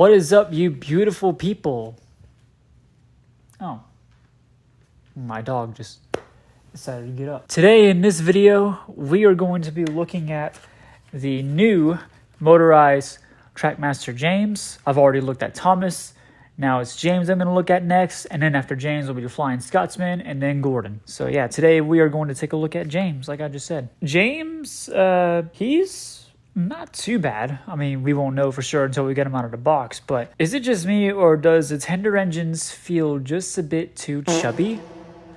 What is up, you beautiful people? Oh, my dog just decided to get up. Today in this video, we are going to be looking at the new motorized Trackmaster James. I've already looked at Thomas. Now it's James I'm going to look at next, and then after James will be the Flying Scotsman, and then Gordon. So yeah, today we are going to take a look at James, like I just said. James, he's not too bad. I mean, we won't know for sure until we get him out of the box, but is it just me, or does the tender engines feel just a bit too chubby?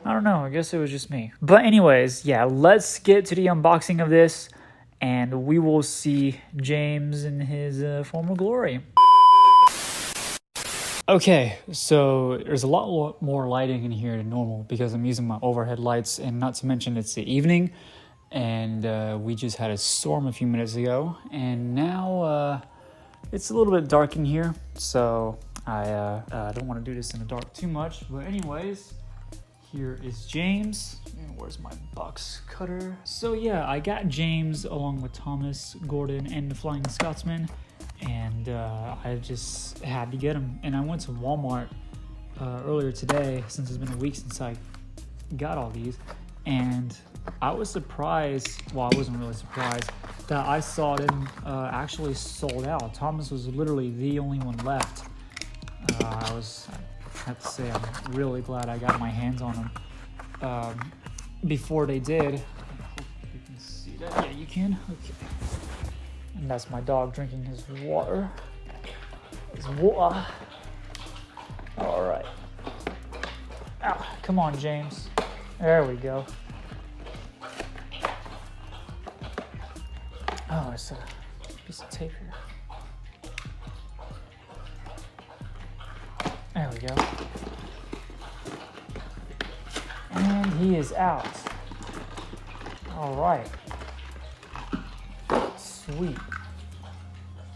I don't know, I guess it was just me. But anyways, yeah, let's get to the unboxing of this, and we will see James in his former glory. Okay, so there's a lot more lighting in here than normal because I'm using my overhead lights, and not to mention it's the evening, and we just had a storm a few minutes ago, and now it's a little bit dark in here, so I don't want to do this in the dark too much. But anyways, here is James. And where's my box cutter? So yeah, I got James along with Thomas, Gordon, and the Flying Scotsman, and I just had to get him. And I went to Walmart earlier today, since it's been a week since I got all these, and I was surprised, well, I wasn't really surprised, that I saw them actually sold out. Thomas was literally the only one left. I have to say, I'm really glad I got my hands on them before they did. I hope you can see that. Yeah, you can. Okay. And that's my dog drinking his water. His water. All right. Ow, come on, James. There we go. Oh, it's a piece of tape here. There we go. And he is out. All right. Sweet.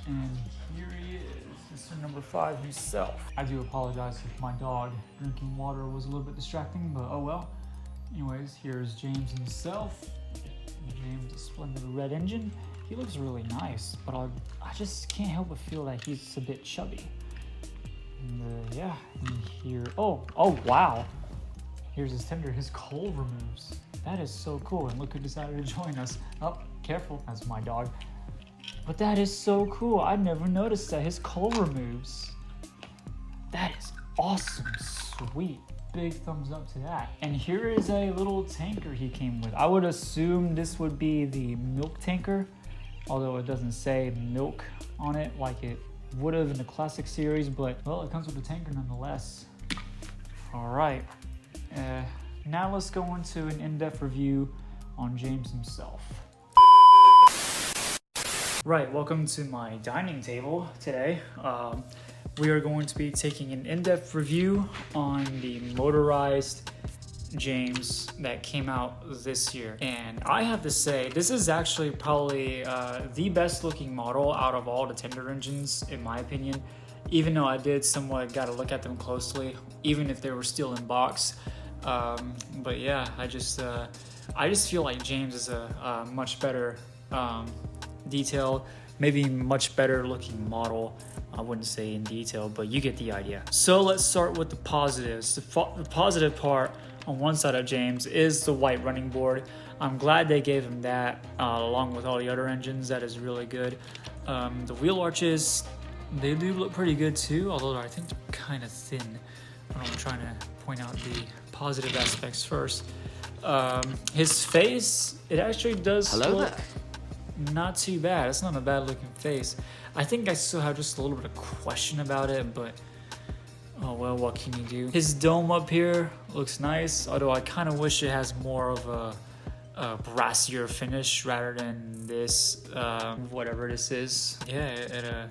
And here he is. This is number 5 himself. I do apologize if my dog drinking water was a little bit distracting, but oh well. Anyways, here's James himself. James, a splendid red engine. He looks really nice, but I just can't help but feel that he's a bit chubby. And yeah, and here, oh wow. Here's his tender, his coal removes. That is so cool, and look who decided to join us. Oh, careful, that's my dog. But that is so cool, I never noticed that his coal removes. That is awesome, sweet. Big thumbs up to that. And here is a little tanker he came with. I would assume this would be the milk tanker, although it doesn't say milk on it like it would have in the classic series, but well, it comes with a tanker nonetheless. All right, now let's go into an in-depth review on James himself. Right, welcome to my dining table today. We are going to be taking an in-depth review on the motorized James that came out this year. And I have to say, this is actually probably the best looking model out of all the tender engines, in my opinion. Even though I did somewhat got to look at them closely, even if they were still in box. But yeah, I just feel like James is a much better detail, maybe much better looking model. I wouldn't say in detail, but you get the idea. So let's start with the positives. The positive part on one side of James is the white running board. I'm glad they gave him that along with all the other engines. That is really good. The wheel arches, they do look pretty good too, although I think they're kind of thin. I'm trying to point out the positive aspects first. His face, it actually does look not too bad. It's not a bad looking face. I think I still have just a little bit of question about it, but oh well, what can you do? His dome up here looks nice, although I kind of wish it has more of a brassier finish rather than this, whatever this is. Yeah,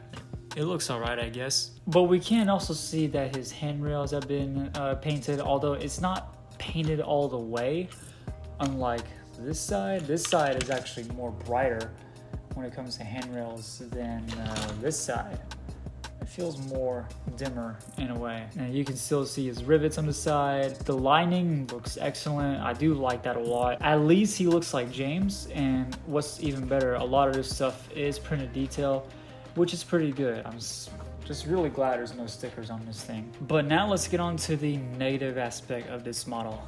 it looks alright, I guess. But we can also see that his handrails have been painted, although it's not painted all the way, unlike this side. This side is actually more brighter when it comes to handrails than this side. It feels more dimmer in a way. And you can still see his rivets on the side. The lining looks excellent. I do like that a lot. At least he looks like James, and what's even better, a lot of this stuff is printed detail, which is pretty good. I'm Just really glad there's no stickers on this thing. But now let's get on to the negative aspect of this model.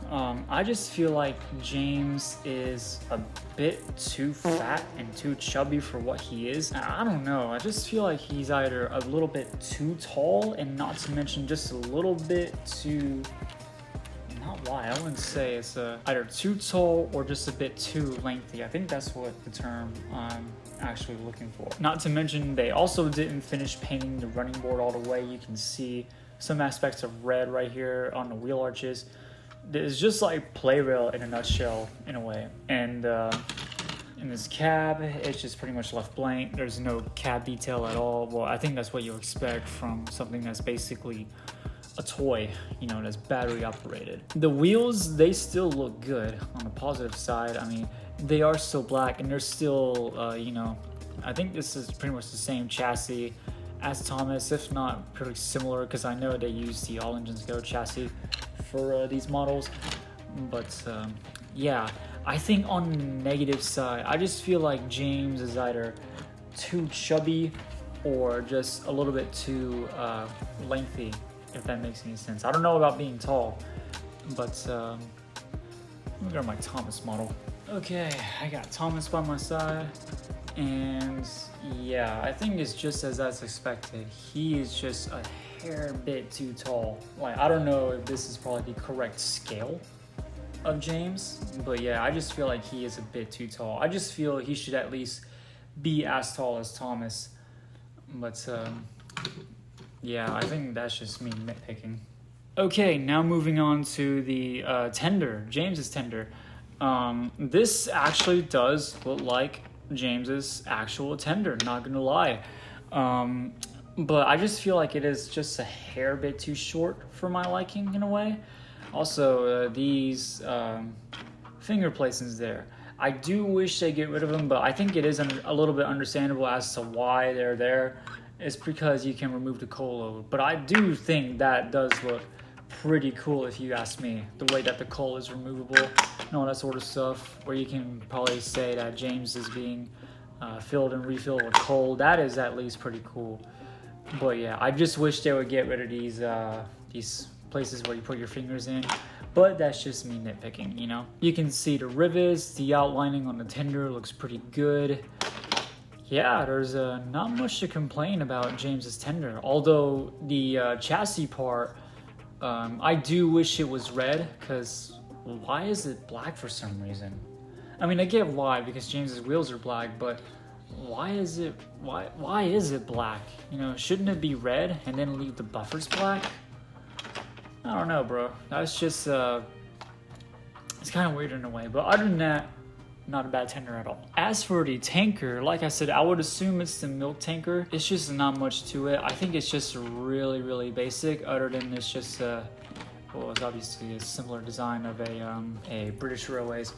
I just feel like James is a bit too fat and too chubby for what he is. I don't know, I just feel like he's either a little bit too tall, and not to mention just a little bit too, not wide, I wouldn't say it's either too tall or just a bit too lengthy. I think that's what the term I'm actually looking for. Not to mention they also didn't finish painting the running board all the way. You can see some aspects of red right here on the wheel arches. It's just like play rail in a nutshell in a way. And in this cab, it's just pretty much left blank. There's no cab detail at all. Well, I think that's what you expect from something that's basically a toy, you know, that's battery operated. The wheels, they still look good on the positive side. I mean, they are still black, and they're still, you know, I think this is pretty much the same chassis as Thomas, if not pretty similar, because I know they use the All Engines Go chassis for these models. But yeah, I think on the negative side, I just feel like James is either too chubby or just a little bit too lengthy, if that makes any sense. I don't know about being tall, but let me go to my Thomas model. Okay, I got Thomas by my side, and yeah, I think it's just as expected. He is just a hair bit too tall. Like, I don't know if this is probably the correct scale of James, but yeah, I just feel like he is a bit too tall. I just feel he should at least be as tall as Thomas, but yeah, I think that's just me nitpicking. Okay, now moving on to the tender, James's tender. This actually does look like James's actual tender, not gonna lie. But I just feel like it is just a hair bit too short for my liking in a way. Also, these finger placements there, I do wish they get rid of them, but I think it is a little bit understandable as to why they're there. It's because you can remove the coal load. But I do think that does look pretty cool, if you ask me, the way that the coal is removable and all that sort of stuff, where you can probably say that James is being filled and refilled with coal. That is at least pretty cool. But yeah, I just wish they would get rid of these places where you put your fingers in, but that's just me nitpicking, you know? You can see the rivets, the outlining on the tender looks pretty good. Yeah, there's not much to complain about James's tender, although the chassis part, I do wish it was red, because why is it black for some reason? I mean, I get why, because James's wheels are black, but why is it black? You know, shouldn't it be red and then leave the buffers black? I don't know, bro. That's just it's kind of weird in a way, but other than that, not a bad tender at all. As for the tanker, like I said, I would assume it's the milk tanker. It's just not much to it. I think it's just really, really basic, other than it's just well, it's obviously a similar design of a British Railways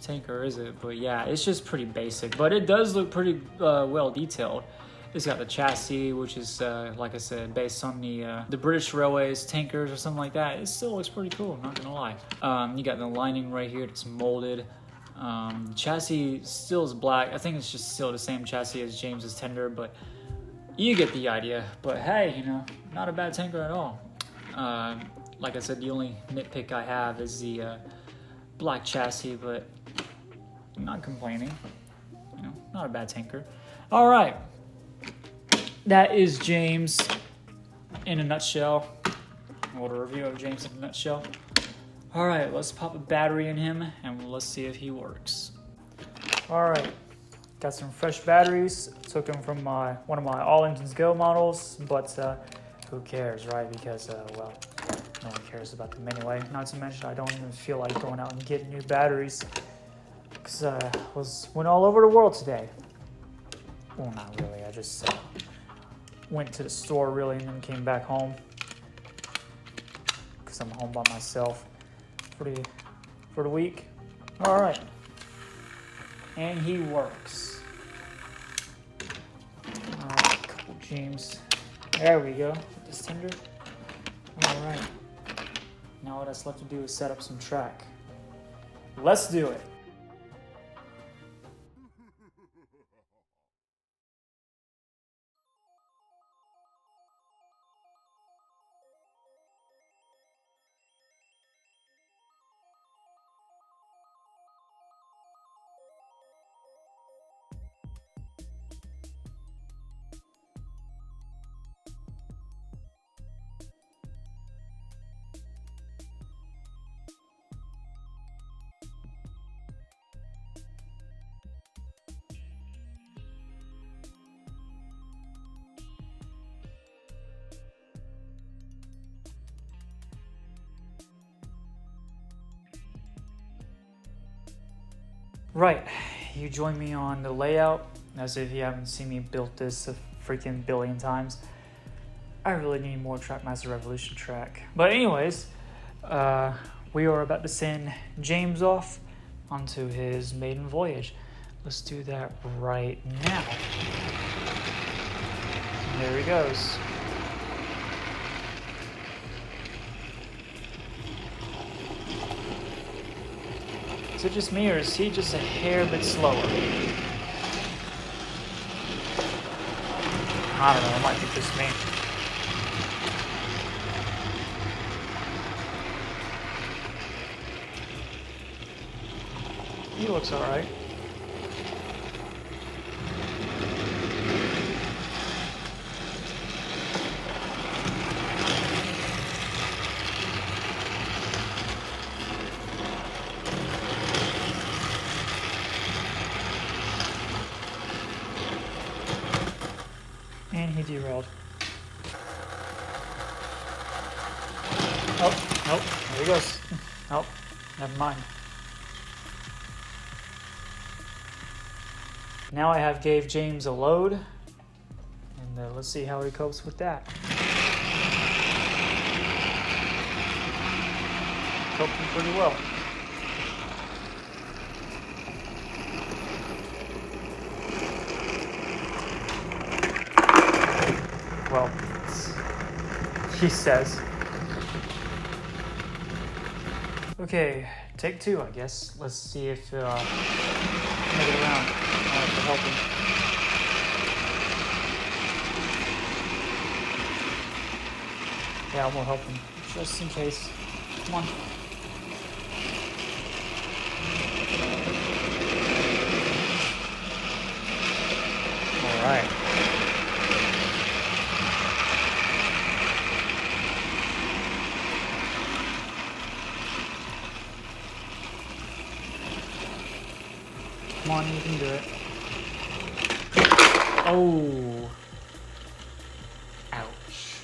tanker, is it? But yeah, it's just pretty basic, but it does look pretty well detailed. It's got the chassis, which is, like I said, based on the British Railways tankers or something like that. It still looks pretty cool, not gonna lie. You got the lining right here that's molded. Chassis still is black. I think it's just still the same chassis as James's tender, but you get the idea. But hey, you know, not a bad tanker at all. Like I said, the only nitpick I have is the black chassis, but I'm not complaining. You know, not a bad tanker. All right, that is James in a nutshell. What a review of James in a nutshell. All right, let's pop a battery in him and let's see if he works. All right, got some fresh batteries. Took them from one of my All Engines Go models, but who cares, right? Because, well, no one cares about them anyway. Not to mention, I don't even feel like going out and getting new batteries because I went all over the world today. Well, not really. I just went to the store, really, and then came back home because I'm home by myself for the week. All right, and he works. All right, couple James. There we go. This tender. All right. Now what that's left to do is set up some track. Let's do it. Right, you join me on the layout, as if you haven't seen me build this a freaking billion times. I really need more Trackmaster Revolution track. But anyways, we are about to send James off onto his maiden voyage. Let's do that right now. And there he goes. Is it just me, or is he just a hair bit slower? I don't know, it might be just me. He looks alright. And he derailed. Oh, nope, there he goes. Nope, never mind. Now I have gave James a load, and let's see how he copes with that. Coping pretty well. Well, he says. Okay, take two, I guess. Let's see if make it around. I have to help him. Yeah, I will help him, just in case. Come on. All right. Come on, you can do it. Oh. Ouch.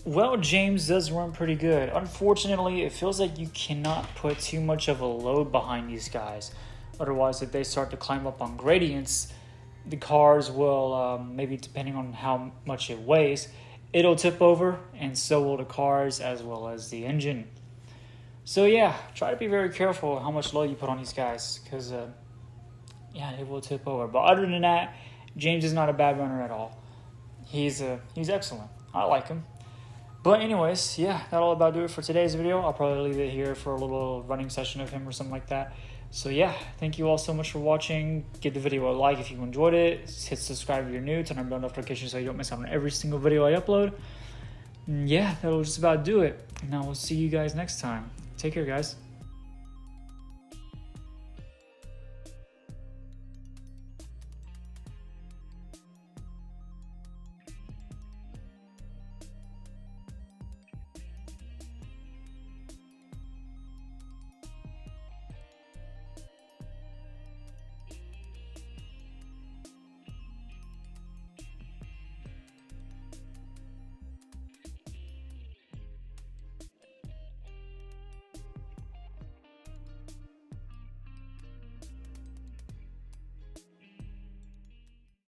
Well, James does run pretty good. Unfortunately, it feels like you cannot put too much of a load behind these guys. Otherwise, if they start to climb up on gradients, the cars will, maybe depending on how much it weighs, it'll tip over, and so will the cars as well as the engine. So yeah, try to be very careful how much load you put on these guys, because yeah, it will tip over. But other than that, James is not a bad runner at all. He's excellent. I like him. But anyways, yeah, that'll about do it for today's video. I'll probably leave it here for a little running session of him or something like that. So yeah, thank you all so much for watching. Give the video a like if you enjoyed it. Hit subscribe if you're new. Turn on bell notifications so you don't miss out on every single video I upload. And yeah, that'll just about do it. And I will see you guys next time. Take care, guys.